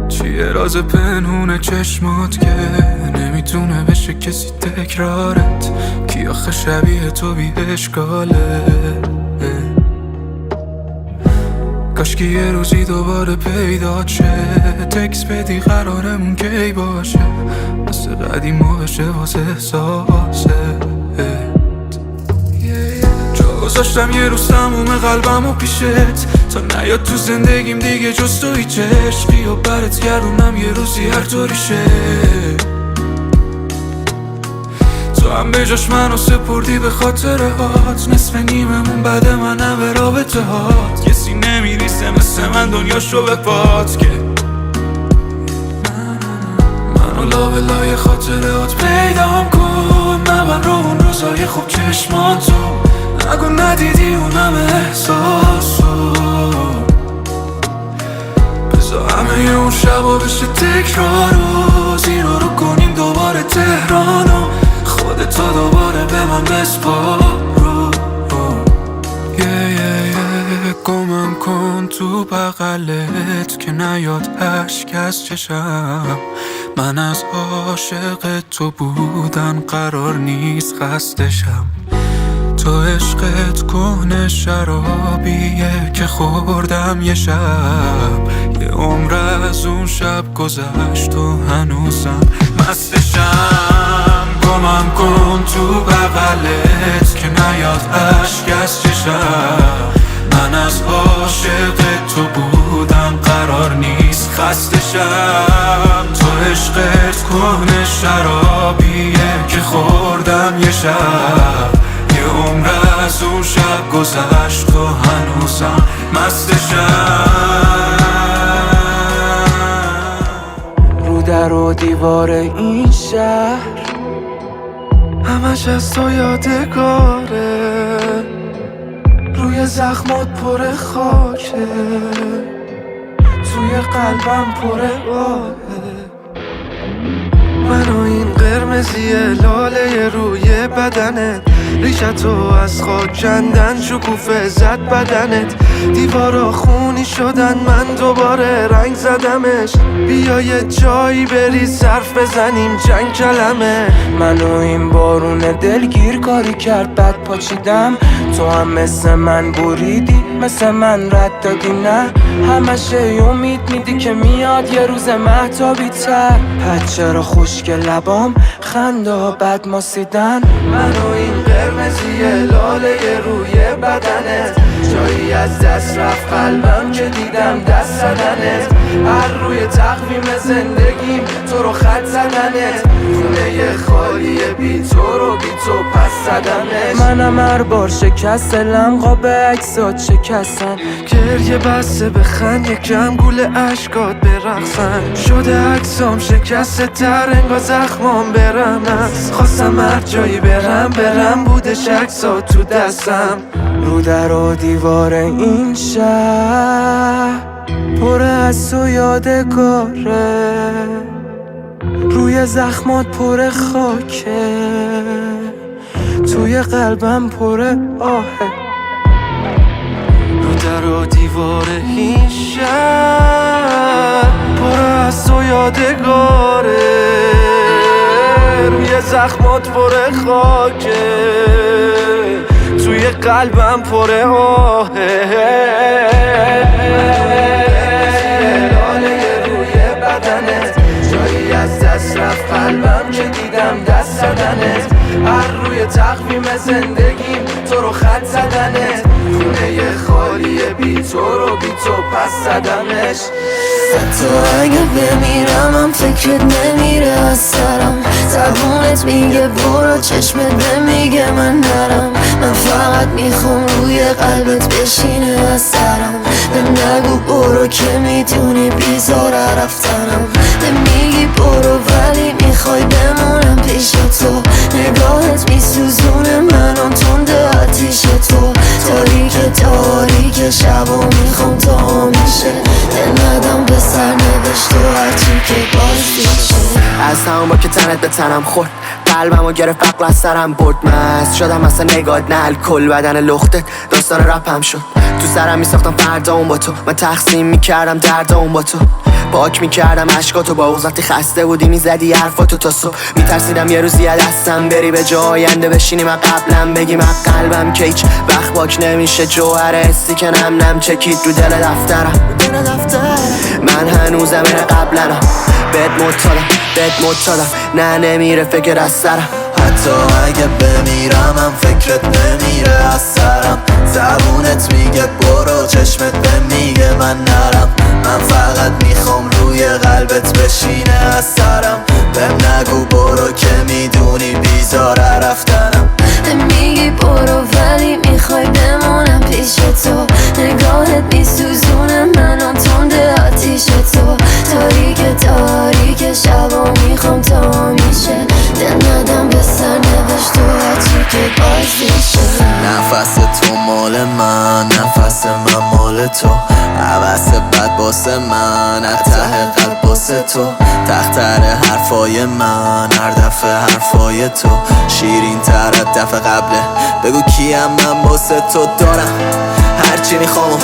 چیه راز پنهون چشمات که نمیتونه بشه کسی تکرارت؟ کی آخه شبیه تو بی اشکاله؟ کاشکی یه روزی دوباره پیدا شه، تکس بدی قرارمون کی باشه، مثل قدیما بشه واسه احساسه. جا گذاشتم یه روز تموم قلبم و پیشت، تا نیاد تو زندگیم دیگه جز تو هیچ عشقی، و برات گردونم یه روزی هر طوری شه. تو هم به جاش منو سپردی به خاطرهات، نصف نیممون بعد منم به رابطه هات. کسی نمیریسه مثل من دنیاشو به پات که منو لابلای خاطرهات پیدام کن. نبن رو اون روزای خوب چشماتو، نگو ندیدی اونم احساسو. بذار همه اون شبا بشه تکرارو، زیرا رو کنیم دوباره تهرانو، خودتا دوباره به من بسپارو. گمم کن تو بغلت که نیاد اشک از چشم. من از عاشق تو بودن قرار نیست خستشم. تو عشقت کهنه شرابیه که خوردم یه شب، یه عمر از اون شب گذشت و هنوزم مستشم. گمم کن تو بغلت که نیاد اشک از چشم. من از عاشق تو بودم قرار نیست خستشم. تو عشقت کهنه شرابیه که خوردم یه شب، یه عمر از اون شب گذشت و هنوزم مستشم. رو در و دیوار این شهر همش از تو یادگاره، روی زخمات پر خاکه، توی قلبم پر آهه. من و این قرمزی لاله روی بدنت، ریشتو از خاک کندن شکوفه زد بدنت. دیوارا خونی شدن من دوباره رنگ زدمش، بیا یه جایی بری صرف بزنیم چند کلمه. منو این بارون دلگیر کاری کرد بد پاچیدم، تو هم مثل من بریدی مثل من رد دادی. نه همشه امید میدی که میاد یه روز مهتابی تر، پد چرا خشک لبام خنده ها بد ماسیدن. منو این قرمزی لاله روی بدنت، جایی از دست رفت قلبم که دیدم دست زدنت. هر روی تقویم زندگیم تو رو خط زدنت، خونه خالی بی تو رو بی تو پس زدمش. منم هر بار شکست لمقا عکسات شکستن، گریه بسته بخند یکم گول عشقات برقصن. شده عکسام شکسته تر انگار زخمام برم است، خواستم هر جایی برم بودش عکسات تو دستم. رو در و دیوار این شهر پر از تو یادگاره، روی زخمات پر خاکه، توی قلبم پر آهه. رو در و دیوار این شهر پر از تو یادگاره، روی زخمات پر خاکه، توی قلبم پر آهه. لاله روی بدنت، جایی از دست رفت قلبم که دیدم دست زدنت. هر روی تقویم زندگیم تو رو خط زدنت، خونه خالی بی تو رو بی تو پس زدمش. حتی اگه بمیرم هم فکرت نمیره از سرم، زبونت میگه برو چشمت نمیگه من نرم. من فقط میخوام روی قلبت بشینه از سرم، به نگو برو که میدونی بیزاره رفتنم. نمیگی برو ولی میخوای بمونم پیش تو، نگاهت میسوزونه منو تنده آتیش تو. تاریک شبا میخوام تا میشه، دل ندم به سرنوشت و هرچی که بازیشه. از همون با که تنت به تنم خورد، قلبمو گرفت عقل از سرم برد. مست شدم مثلا نگات نه الکل، بدن لختت داستان رپم شد. تو سرم میساختم فردا اون با تو، من تقسیم میکردم درد اون با تو. پاک میکردم عشقاتو با وقتی خسته بودی میزدی حرفاتو تا صبح. میترسیدم یه روزی از دستم بری به جا آینده بشینی من قبلم بگی من قلبم که هیچ وقت باک نمیشه جوهر حسی که نم نم چکید رو دل دفترم. من هنوزم این قبلنا بهت معتادم نه نمیره فکر از سرم. حتی اگه بمیرم هم فکرت نمیره از سرم. زبونت میگه برو چشمت به میگه من نرم. من فقط میخوام روی قلبت بشینه از سرم. بهم نگو برو که میدونی بیزاره رفتنم. میگی برو ولی میخوای بمونم پیش تو. نگاهت میسوزونه منو تنده آتیش تو. تاریک شبا میخوام تا میشه دل ندم به سرنوشت و هرچی که بازیشه. نفس تو مال من نفس من مال تو. حوث بد باسه من ته قلب باسه تو. تختر حرفای من هر دفعه حرفای تو شیرین تر از دفعه قبله. بگو کیم من باسه تو دارم هرچی میخوام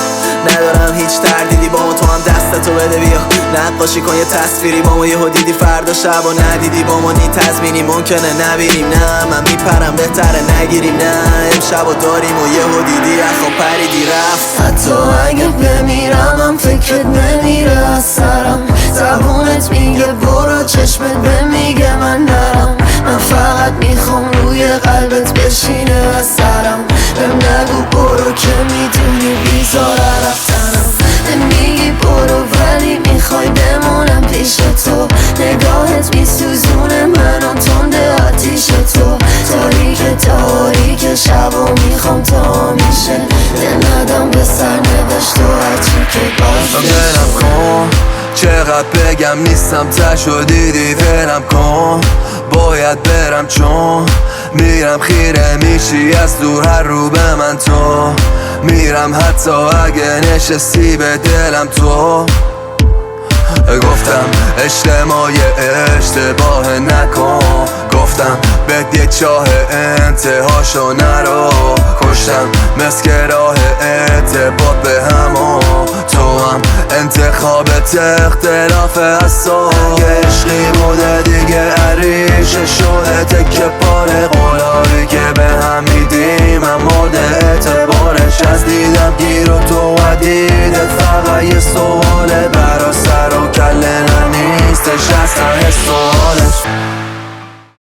ندارم هیچ تردیدی با ما. تو هم دستتو بده بیا نقاشی کن یه تصویری با ما. یهو دیدی فردا شب و ندیدی با ما. نی تضمینی ممکنه نبینیم نه من میپرم بهتره نگیریم نه امشب و داریم و یهو دیدی اخو پریدی رفت. حتی اگه بمیرم هم فکرت نمیره از سرم. زبونت میگه برو چشمت به میگه من نرم. من فقط میخوام روی قلبت بشینه از سرم. بهم نگو برو که میدونی بیزاره رفتنم. میگی برو ولی میخوای بمونم پیش تو. نگاهت میسوزونه منو تنده آتیش تو. تاریک شبا میخوام تا میشه دل ندم به سرنوشت و هرچی که بازیشه. ولم کن چقدر بگم نیستم تشو دیدی ولم کن. باید برم چون میرم خیره میشی از دور هر رو به من تو. میرم حتی اگه نشستی به دلم تو. گفتم اجتماع اشتباه نکن. گفتم بد یه چاه انتهاشو نرو. کشتم مسک راه ارتباط به همو. تو هم انتخابت اختلاف از تو. اگه عشقی بوده دیگه عریشه شده تکه پاره قولایی که به هم میدیم هم مورد اعتبارش. از دیدم گیر و تو و دیدت فقط یه سواله. برا سر و کله نیستش اصلا حس سوالش.